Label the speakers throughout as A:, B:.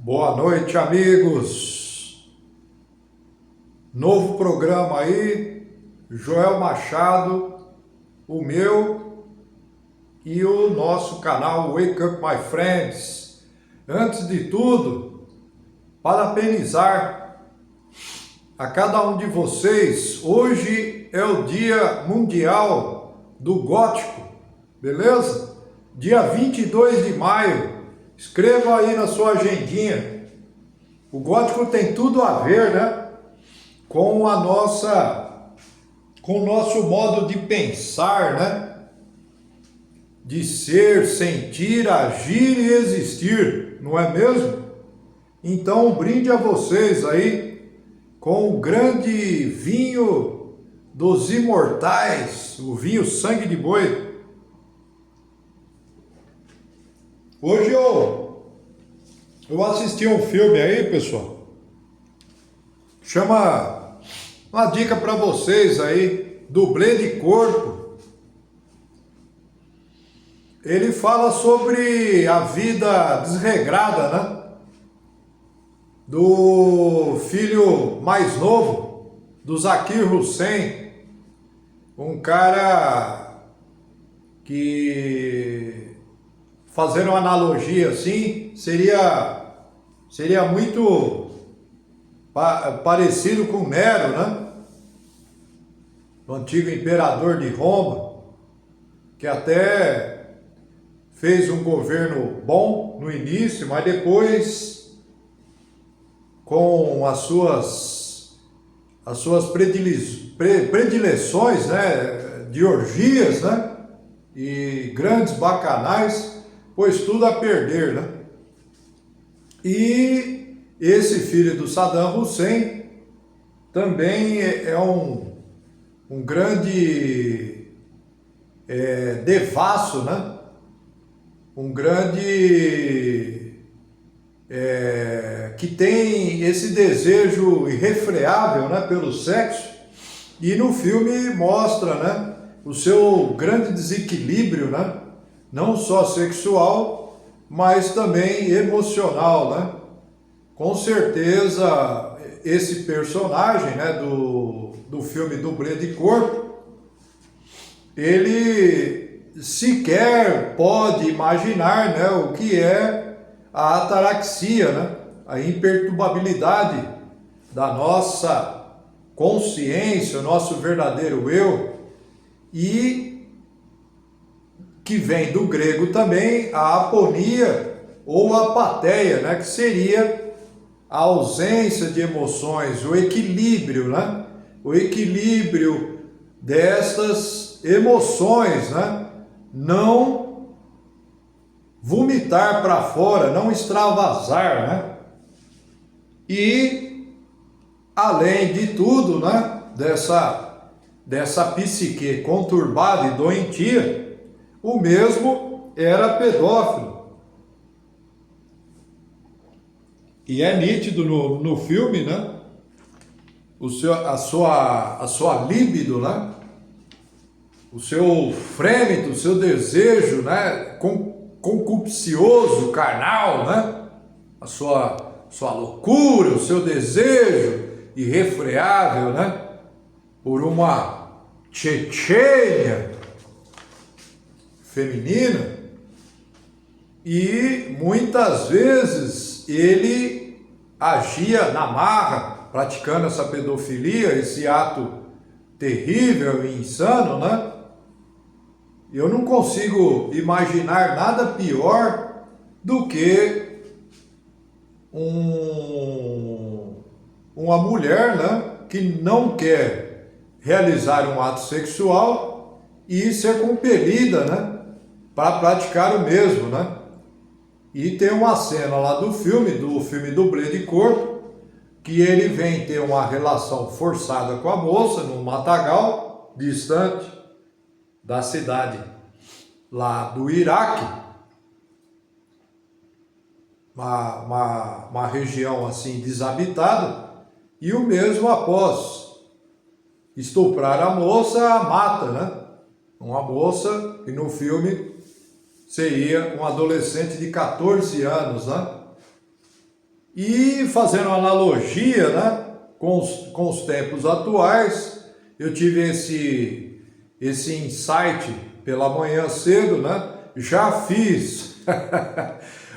A: Boa noite, amigos. Novo programa aí, Joel Machado, o meu e o nosso canal Wake Up My Friends. Antes de tudo, parabenizar a cada um de vocês. Hoje é o Dia Mundial do Gótico, beleza? Dia 22 de maio. Escreva aí na sua agendinha. O gótico tem tudo a ver, né, com o nosso modo de pensar, né, de ser, sentir, agir e existir, não é mesmo? Então, um brinde a vocês aí com o grande vinho dos imortais, o vinho Sangue de Boi. Hoje eu assisti um filme aí, pessoal. Chama uma dica para vocês aí, Dublê de Corpo. Ele fala sobre a vida desregrada, né? Do filho mais novo, do Zakir Hussain, um cara que, fazendo uma analogia assim, seria muito parecido com Nero, né? O antigo imperador de Roma, que até fez um governo bom no início, mas depois, com as suas predileções, né, de orgias, né, e grandes bacanais, pôs tudo a perder, né? E esse filho do Saddam Hussein também é um grande devasso, né? Um grande que tem esse desejo irrefreável, né, pelo sexo, e no filme mostra, né, o seu grande desequilíbrio, né, não só sexual, mas também emocional, né? Com certeza esse personagem, né, do filme Dublê de Corpo, ele sequer pode imaginar, né, o que é a ataraxia, né, a imperturbabilidade da nossa consciência, o nosso verdadeiro eu, e que vem do grego também a aponia ou apatheia, né, que seria a ausência de emoções, o equilíbrio, né, o equilíbrio destas emoções, né, não vomitar para fora, não extravasar, né, e além de tudo, né, dessa psique conturbada e doentia, o mesmo era pedófilo. E é nítido no filme, né? A sua libido, né? O seu frêmito, o seu desejo, né? Concupiscioso, carnal, né? A sua loucura, o seu desejo irrefreável, né? Por uma Chechênia feminina, e muitas vezes ele agia na marra, praticando essa pedofilia, esse ato terrível e insano, né? Eu não consigo imaginar nada pior do que uma mulher, né, que não quer realizar um ato sexual e ser compelida, né, para praticar o mesmo, né? E tem uma cena lá do filme Dublê de Corpo, que ele vem ter uma relação forçada com a moça num matagal distante da cidade lá do Iraque, uma região assim desabitada, e o mesmo, após estuprar a moça, a mata, né? Uma moça que no filme seria um adolescente de 14 anos, né? E fazendo analogia, né, com os tempos atuais, eu tive esse insight pela manhã cedo, né? Já fiz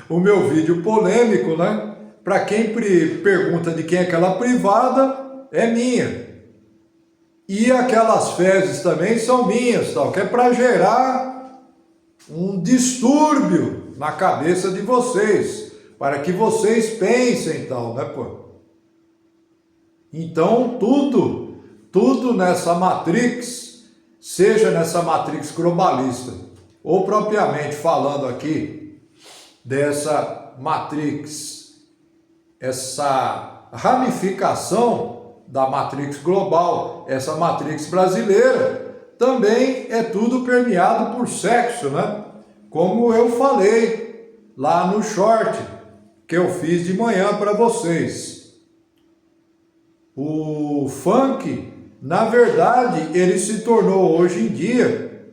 A: o meu vídeo polêmico, né? Para quem pergunta de quem é aquela privada, é minha. E aquelas fezes também são minhas, tal, que é para gerar um distúrbio na cabeça de vocês, para que vocês pensem, tal, né, pô? Então, tudo nessa matrix, seja nessa matrix globalista, ou propriamente falando aqui dessa matrix, essa ramificação da matrix global, essa matrix brasileira, também é tudo permeado por sexo, né? Como eu falei lá no short que eu fiz de manhã para vocês. O funk, na verdade, ele se tornou hoje em dia,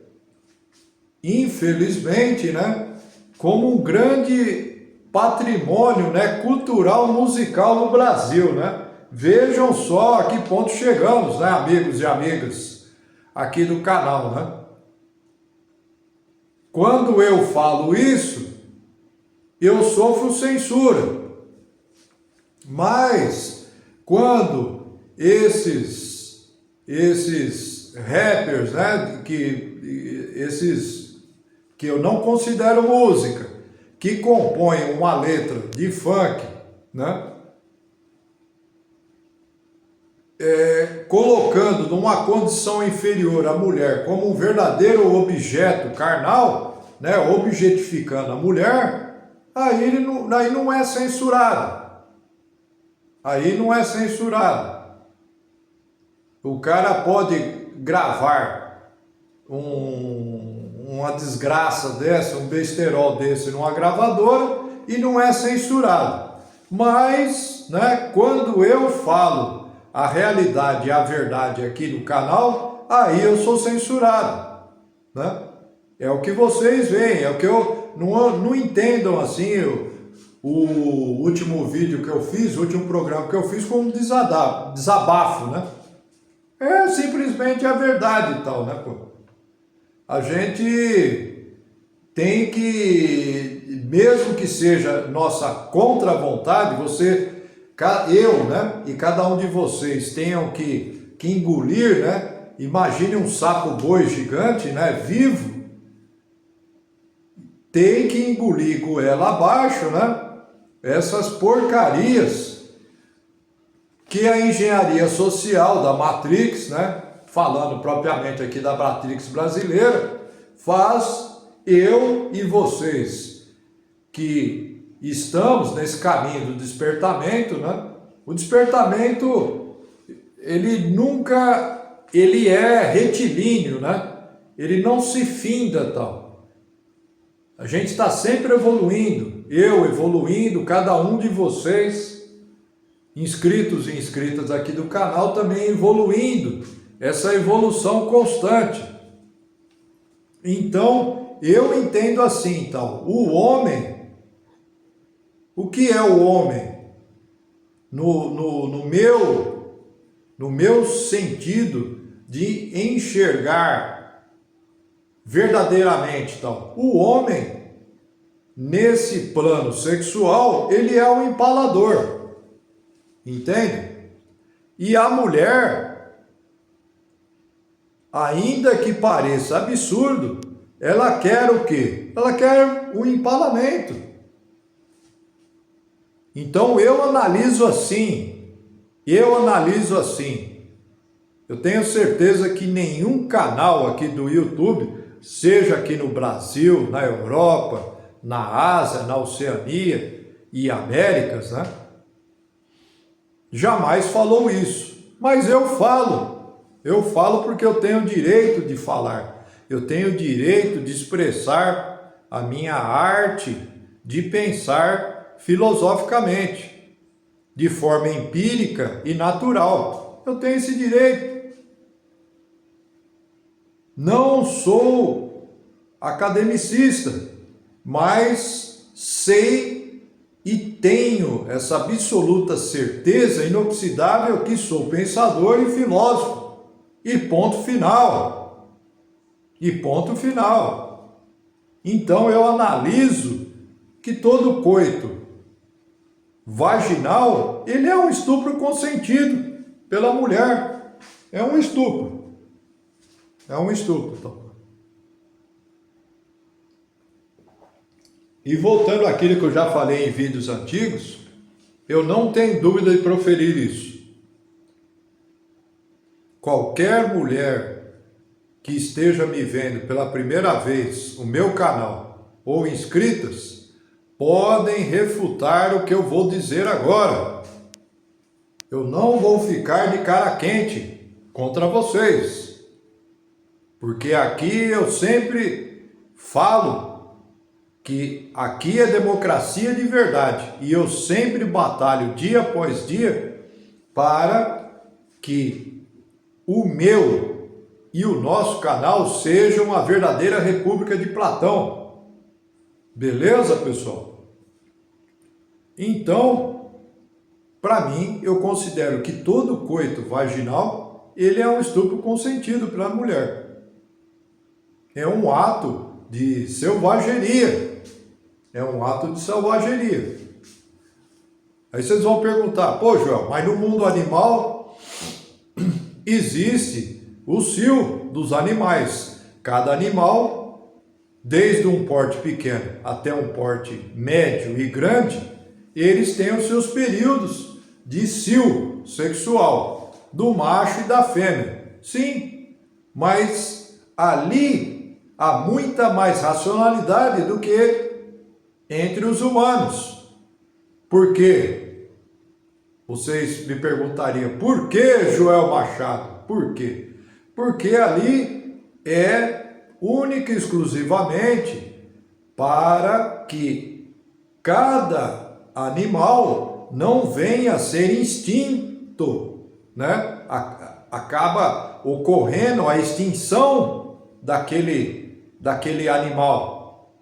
A: infelizmente, né, como um grande patrimônio, né, cultural musical no Brasil, né? Vejam só a que ponto chegamos, né, amigos e amigas aqui do canal, né? Quando eu falo isso, eu sofro censura. Mas quando esses rappers, né, esses que eu não considero música, que compõem uma letra de funk, né, colocando numa condição inferior a mulher como um verdadeiro objeto carnal, né, objetificando a mulher, aí não é censurado. Aí não é censurado. O cara pode gravar uma desgraça dessa, um besterol desse numa gravadora e não é censurado. Mas, né, quando eu falo a realidade e a verdade aqui no canal, aí eu sou censurado, né? É o que vocês veem, é o que eu não entendam assim o último vídeo que eu fiz, o último programa que eu fiz como um desabafo, né? É simplesmente a verdade e tal, né, pô? A gente tem que, mesmo que seja nossa contra-vontade, eu, né, e cada um de vocês tenham que engolir, né? Imagine um sapo boi gigante, né, vivo, tem que engolir goela abaixo, né? Essas porcarias que a engenharia social da Matrix, né, falando propriamente aqui da Matrix brasileira, faz eu e vocês que estamos nesse caminho do despertamento, né? O despertamento, ele é retilíneo, né? Ele não se finda, tal. A gente está sempre evoluindo, eu evoluindo, cada um de vocês, inscritos e inscritas aqui do canal, também evoluindo, essa evolução constante. Então, eu entendo assim, então, o homem, o que é o homem? No meu sentido de enxergar verdadeiramente, então, o homem, nesse plano sexual, ele é um empalador, entende? E a mulher, ainda que pareça absurdo, ela quer o quê? Ela quer o empalamento. Então eu analiso assim, eu tenho certeza que nenhum canal aqui do YouTube, seja aqui no Brasil, na Europa, na Ásia, na Oceania e Américas, né, jamais falou isso. Mas eu falo porque eu tenho o direito de falar, eu tenho o direito de expressar a minha arte de pensar filosoficamente, de forma empírica e natural. Eu tenho esse direito. Não sou academicista, mas sei e tenho essa absoluta certeza inoxidável que sou pensador e filósofo. E ponto final. E ponto final. Então eu analiso que todo coito vaginal, ele é um estupro consentido pela mulher. É um estupro. É um estupro. Então. E voltando àquilo que eu já falei em vídeos antigos, eu não tenho dúvida de proferir isso. Qualquer mulher que esteja me vendo pela primeira vez no meu canal ou inscritas, podem refutar o que eu vou dizer agora. Eu não vou ficar de cara quente contra vocês, porque aqui eu sempre falo que aqui é democracia de verdade e eu sempre batalho dia após dia para que o meu e o nosso canal sejam uma verdadeira república de Platão. Beleza, pessoal? Então, para mim, eu considero que todo coito vaginal, ele é um estupro consentido pela mulher. É um ato de selvageria. É um ato de selvageria. Aí vocês vão perguntar, pô, Joel, mas no mundo animal existe o cio dos animais. Cada animal, desde um porte pequeno até um porte médio e grande, eles têm os seus períodos de cio sexual, do macho e da fêmea. Sim, mas ali há muita mais racionalidade do que entre os humanos. Por quê? Vocês me perguntariam, por que, Joel Machado? Por quê? Porque ali é única e exclusivamente para que cada animal não venha a ser extinto, né? Acaba ocorrendo a extinção daquele animal,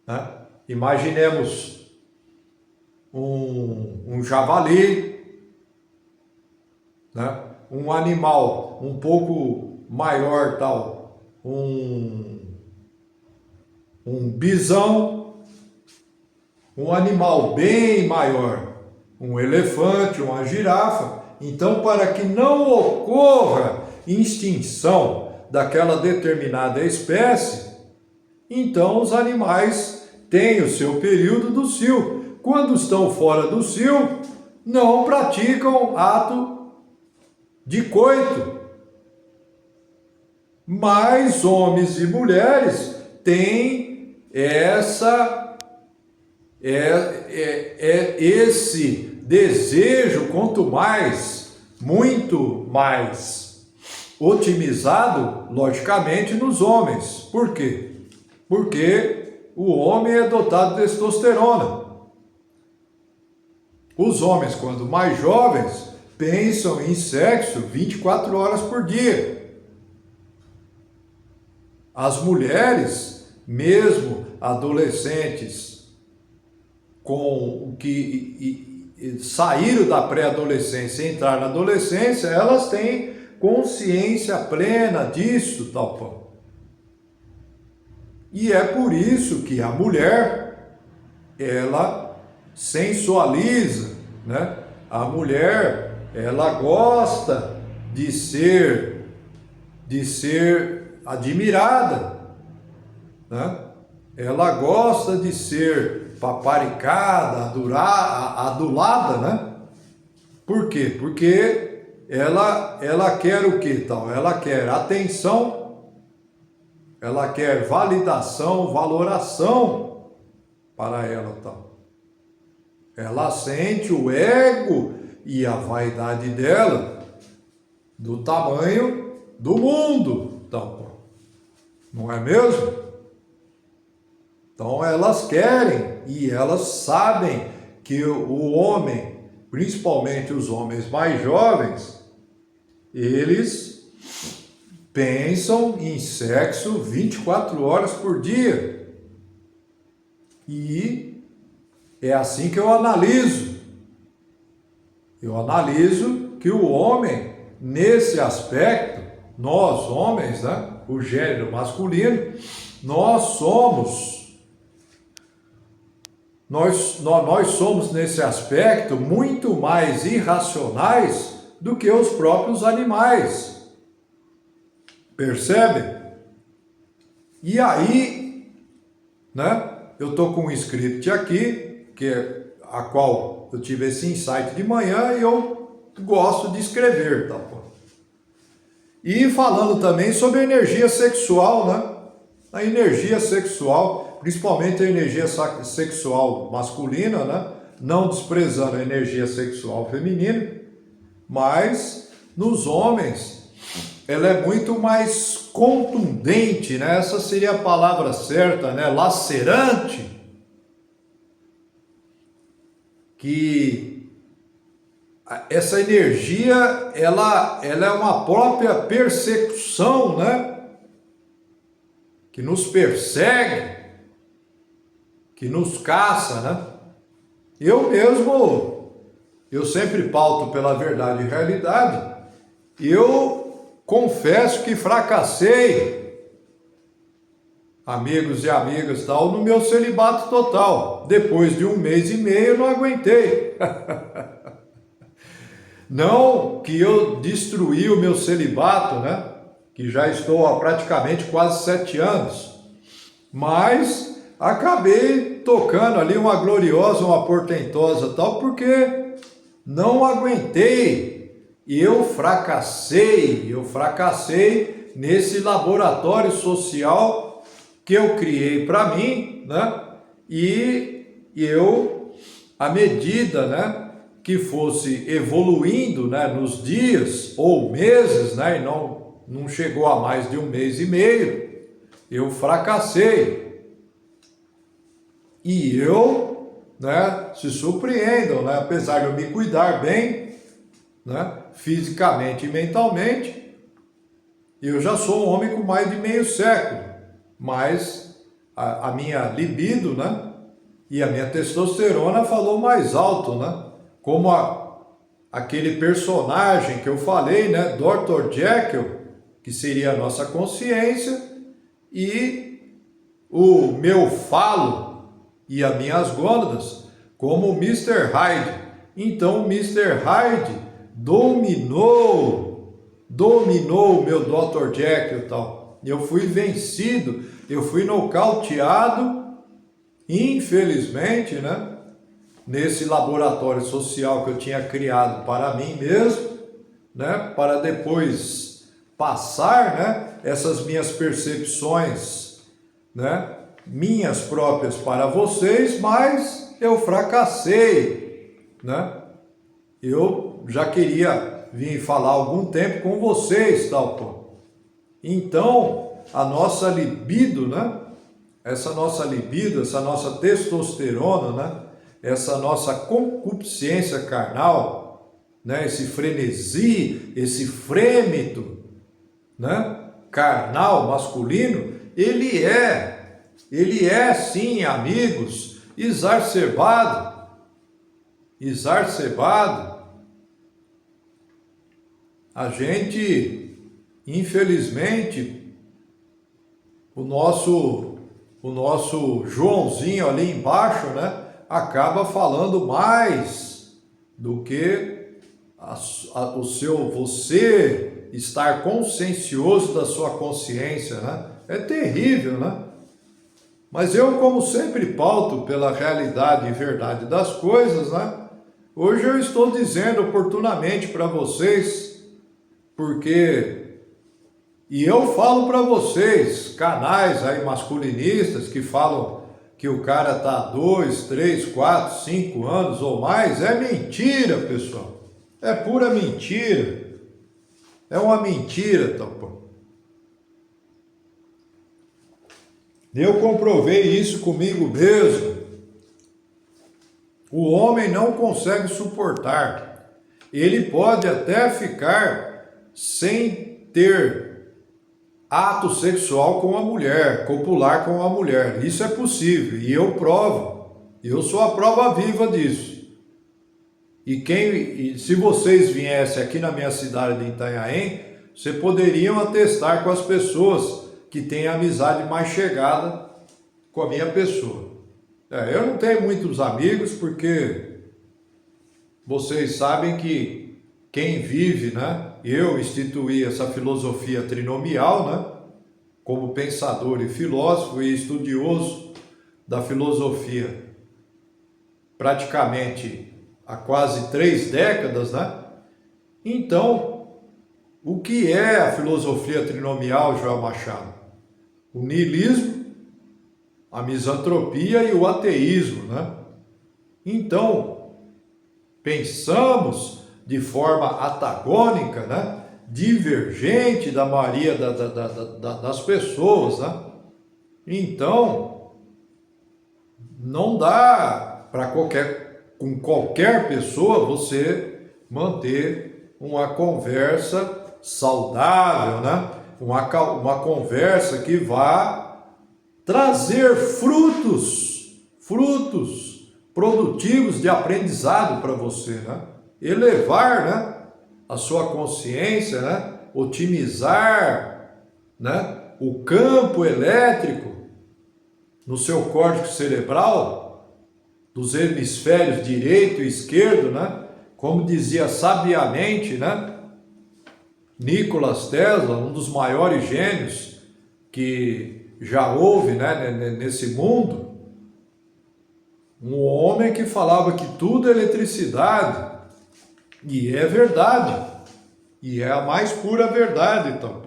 A: né? Imaginemos um javali, né? Um animal um pouco maior, tal, um bisão, um animal bem maior, um elefante, uma girafa. Então, para que não ocorra extinção daquela determinada espécie, então os animais têm o seu período do cio. Quando estão fora do cio, não praticam ato de coito. Mas homens e mulheres têm esse desejo, muito mais otimizado, logicamente, nos homens. Por quê? Porque o homem é dotado de testosterona. Os homens, quando mais jovens, pensam em sexo 24 horas por dia. As mulheres, mesmo adolescentes, com o que saíram da pré-adolescência e entraram na adolescência, elas têm consciência plena disso, tal pão. E é por isso que a mulher, ela sensualiza, né? A mulher, ela gosta de ser admirada, né? Ela gosta de ser paparicada, adulada, né? Por quê? Porque ela quer o que tal? Ela quer atenção, ela quer validação, valoração para ela tal. Ela sente o ego e a vaidade dela do tamanho do mundo, tal. Não é mesmo? Então elas querem e elas sabem que o homem, principalmente os homens mais jovens, eles pensam em sexo 24 horas por dia. E É assim que eu analiso. Eu analiso que o homem, nesse aspecto, nós homens, né, o gênero masculino, nós somos nesse aspecto muito mais irracionais do que os próprios animais. Percebe? E aí, né, eu estou com um script aqui, a qual eu tive esse insight de manhã e eu gosto de escrever, tá bom? E falando também sobre a energia sexual, né? A energia sexual, principalmente a energia sexual masculina, né? Não desprezando a energia sexual feminina, mas nos homens ela é muito mais contundente, né? Essa seria a palavra certa, né? Lacerante. Que essa energia, ela é uma própria persecução, né? Que nos persegue, que nos caça, né? Eu sempre pauto pela verdade e realidade, e eu confesso que fracassei, amigos e amigas, tal, no meu celibato total. Depois de 1 mês e meio, eu não aguentei. Não que eu destruí o meu celibato, né? Que já estou há praticamente quase 7 anos. Mas acabei tocando ali uma gloriosa, uma portentosa tal, porque não aguentei. E eu fracassei nesse laboratório social que eu criei para mim, né? E eu, à medida, né, que fosse evoluindo, né, nos dias ou meses, né, e não chegou a mais de 1 mês e meio, eu fracassei. E eu, né, se surpreendam, né, apesar de eu me cuidar bem, né, fisicamente e mentalmente, eu já sou um homem com mais de meio século, mas a minha libido, né, e a minha testosterona falou mais alto, né, como aquele personagem que eu falei, né, Dr. Jekyll, que seria a nossa consciência, e o meu falo e as minhas gônadas como o Mr. Hyde. Então o Mr. Hyde dominou o meu Dr. Jekyll e tal. Eu fui vencido, eu fui nocauteado, infelizmente, né? Nesse laboratório social que eu tinha criado para mim mesmo, né? Para depois passar, né? Essas minhas percepções, né? Minhas próprias para vocês, mas eu fracassei, né? Eu já queria vir falar algum tempo com vocês, tal, pô. Então, a nossa libido, né? Essa nossa libido, essa nossa testosterona, né? Essa nossa concupiscência carnal, né? Esse frenesi, esse frêmito, né? Carnal, masculino, ele é sim, amigos, exacerbado. A gente, infelizmente, o nosso Joãozinho ali embaixo, né, acaba falando mais do que você estar consciencioso da sua consciência, né? É terrível, né? Mas eu, como sempre, pauto pela realidade e verdade das coisas, né? Hoje eu estou dizendo oportunamente para vocês, e eu falo para vocês, canais aí masculinistas que falam que o cara está 2, 3, 4, 5 anos ou mais, é mentira, pessoal. É pura mentira. É uma mentira, Topão. Eu comprovei isso comigo mesmo. O homem não consegue suportar. Ele pode até ficar sem ter ato sexual com a mulher, copular com a mulher. Isso é possível e eu provo. Eu sou a prova viva disso. E se vocês viessem aqui na minha cidade de Itanhaém, vocês poderiam atestar com as pessoas que têm amizade mais chegada com a minha pessoa. Eu não tenho muitos amigos porque vocês sabem que quem vive, né? Eu instituí essa filosofia trinomial, né? Como pensador e filósofo e estudioso da filosofia praticamente há quase 3 décadas, né? Então, o que é a filosofia trinomial, Joel Machado? O niilismo, a misantropia e o ateísmo, né? Então, pensamos de forma antagônica, né? Divergente da maioria das pessoas, né? Então, não dá para com qualquer pessoa você manter uma conversa saudável, né? Uma conversa que vá trazer frutos produtivos de aprendizado para você, né? Elevar, né, a sua consciência, né? Otimizar, né, o campo elétrico no seu córtex cerebral, dos hemisférios direito e esquerdo, né? Como dizia sabiamente, né, Nikola Tesla, um dos maiores gênios que já houve, né, nesse mundo, um homem que falava que tudo é eletricidade, e é verdade, e é a mais pura verdade, então.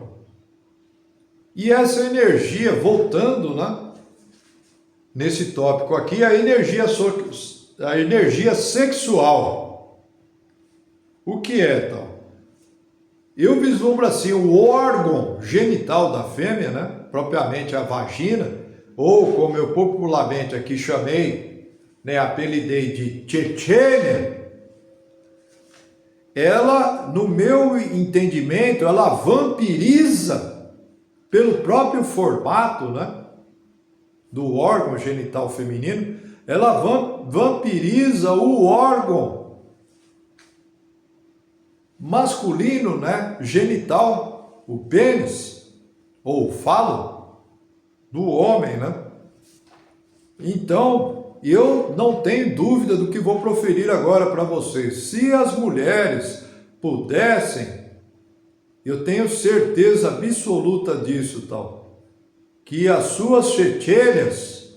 A: E essa energia, voltando, né, nesse tópico aqui, a energia sexual. O que é, então? Eu vislumbro assim o órgão genital da fêmea, né? Propriamente a vagina, ou como eu popularmente aqui chamei, né, apelidei de Tchetchênia. Ela, no meu entendimento, ela vampiriza pelo próprio formato, né, do órgão genital feminino, ela vampiriza o órgão masculino, né, genital, o pênis, ou o falo, do homem, né? Então, eu não tenho dúvida do que vou proferir agora para vocês. Se as mulheres pudessem, eu tenho certeza absoluta disso, tal, que as suas chechênias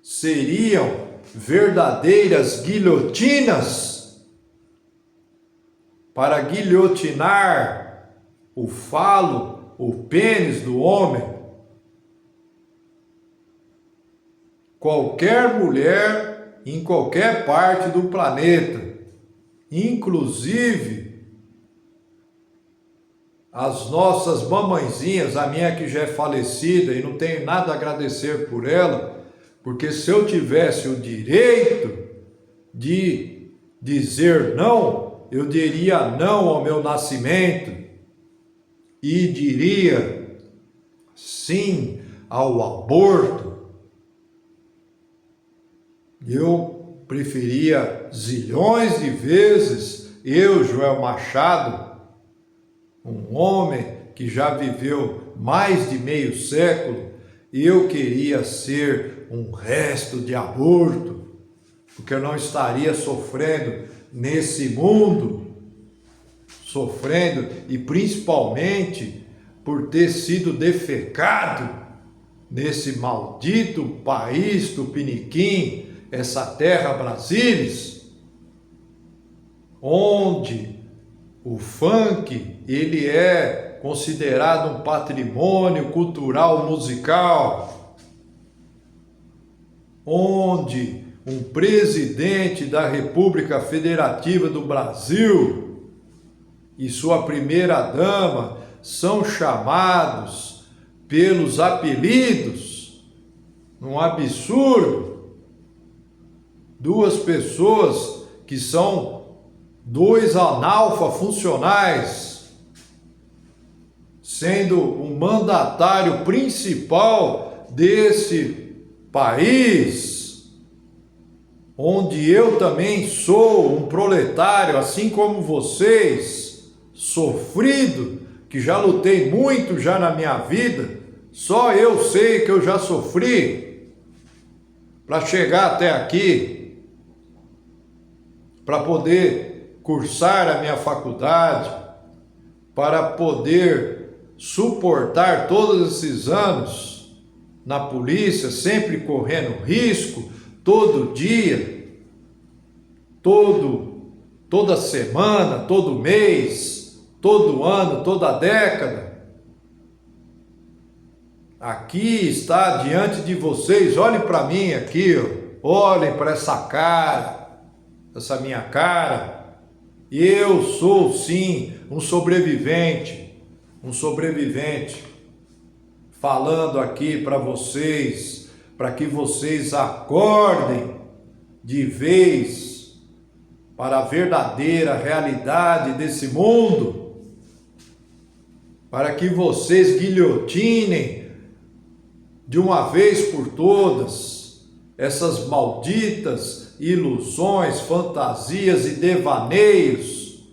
A: seriam verdadeiras guilhotinas para guilhotinar o falo, o pênis do homem. Qualquer mulher em qualquer parte do planeta, inclusive as nossas mamãezinhas, a minha que já é falecida e não tenho nada a agradecer por ela, porque se eu tivesse o direito de dizer não, eu diria não ao meu nascimento e diria sim ao aborto. Eu preferia zilhões de vezes, eu, Joel Machado, um homem que já viveu mais de meio século, eu queria ser um resto de aborto, porque eu não estaria sofrendo nesse mundo, sofrendo e principalmente por ter sido defecado nesse maldito país tupiniquim, essa terra Brasília, onde o funk, ele é considerado um patrimônio cultural musical, onde um presidente da República Federativa do Brasil e sua primeira-dama são chamados pelos apelidos, um absurdo. Duas pessoas que são 2 analfafuncionais, sendo o mandatário principal desse país, onde eu também sou um proletário, assim como vocês, sofrido, que já lutei muito já na minha vida, só eu sei que eu já sofri para chegar até aqui, para poder cursar a minha faculdade, para poder suportar todos esses anos na polícia, sempre correndo risco, todo dia, toda semana, todo mês, todo ano, toda década. Aqui está diante de vocês, olhem para mim aqui, ó. Olhem para essa cara, essa minha cara. Eu sou sim um sobrevivente, falando aqui para vocês, para que vocês acordem de vez para a verdadeira realidade desse mundo, para que vocês guilhotinem de uma vez por todas essas malditas ilusões, fantasias e devaneios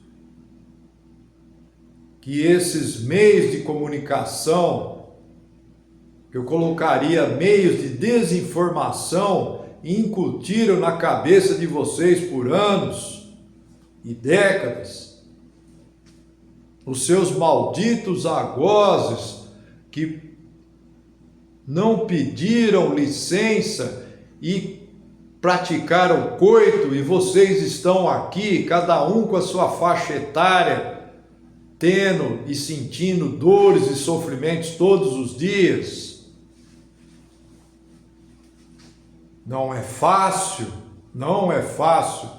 A: que esses meios de comunicação, que eu colocaria meios de desinformação, incutiram na cabeça de vocês por anos e décadas. Os seus malditos algozes que não pediram licença e praticaram coito, e vocês estão aqui, cada um com a sua faixa etária, tendo e sentindo dores e sofrimentos todos os dias. Não é fácil, não é fácil.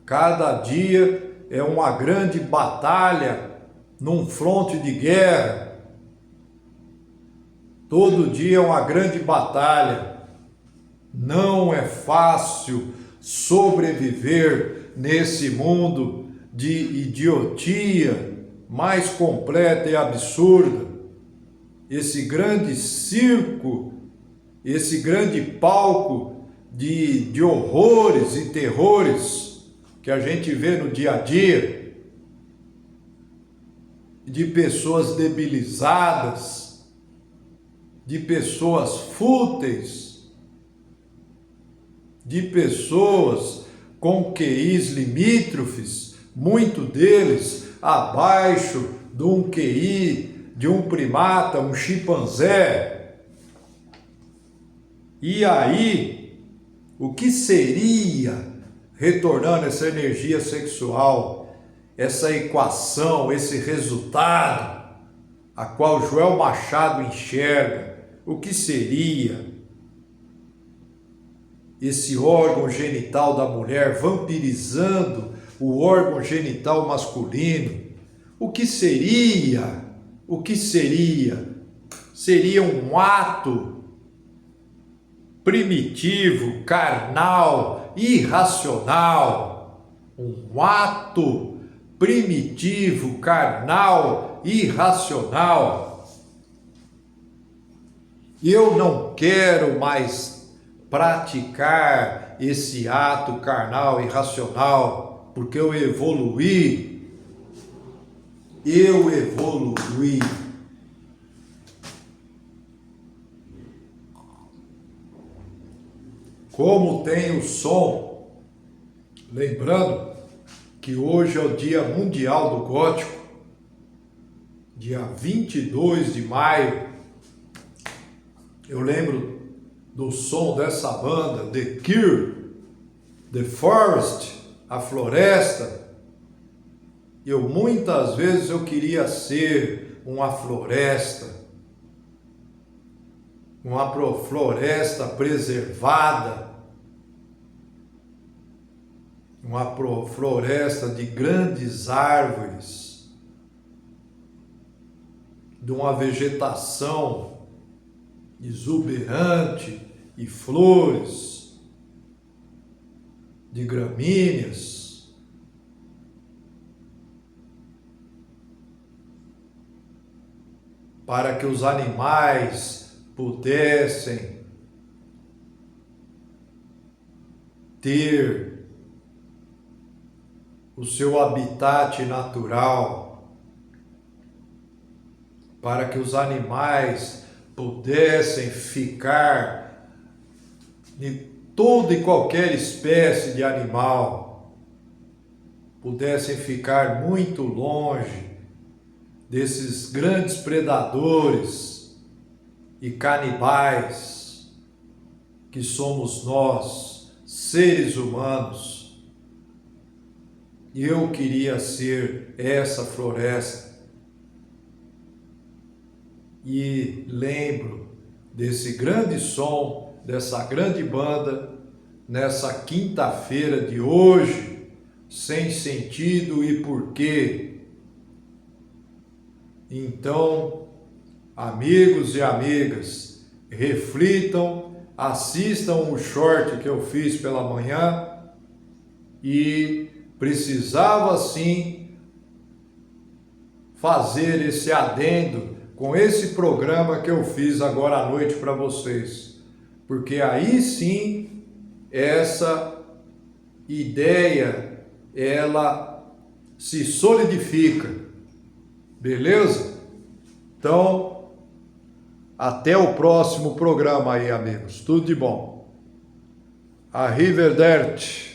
A: Cada dia é uma grande batalha num fronte de guerra. Todo dia é uma grande batalha. Não é fácil sobreviver nesse mundo de idiotia mais completa e absurda. Esse grande circo, esse grande palco de horrores e terrores que a gente vê no dia a dia, de pessoas debilizadas, de pessoas fúteis, de pessoas com QIs limítrofes, muito deles abaixo de um QI de um primata, um chimpanzé. E aí, o que seria, retornando essa energia sexual, essa equação, esse resultado, a qual Joel Machado enxerga? O que seria esse órgão genital da mulher vampirizando o órgão genital masculino? O que seria? O que seria? Seria um ato primitivo, carnal, irracional. Um ato primitivo, carnal, irracional. Eu não quero mais praticar esse ato carnal, irracional, porque eu evoluí. Como tem o som, lembrando que hoje é o Dia Mundial do Gótico, dia 22 de maio, eu lembro do som dessa banda, The Cure, The Forest, a floresta. Muitas vezes eu queria ser uma floresta preservada, uma floresta de grandes árvores, de uma vegetação exuberante e flores, de gramíneas. Para que os animais pudessem ter o seu habitat natural, para que os animais pudessem ficar de toda e qualquer espécie de animal, pudessem ficar muito longe desses grandes predadores e canibais que somos nós, seres humanos. E eu queria ser essa floresta. E lembro desse grande som, dessa grande banda, nessa quinta-feira de hoje, sem sentido e porquê. Então, amigos e amigas, reflitam, assistam o short que eu fiz pela manhã e precisava sim fazer esse adendo com esse programa que eu fiz agora à noite para vocês, porque aí sim essa ideia ela se solidifica, beleza? Então, até o próximo programa aí, amigos. Tudo de bom. Arrivederci.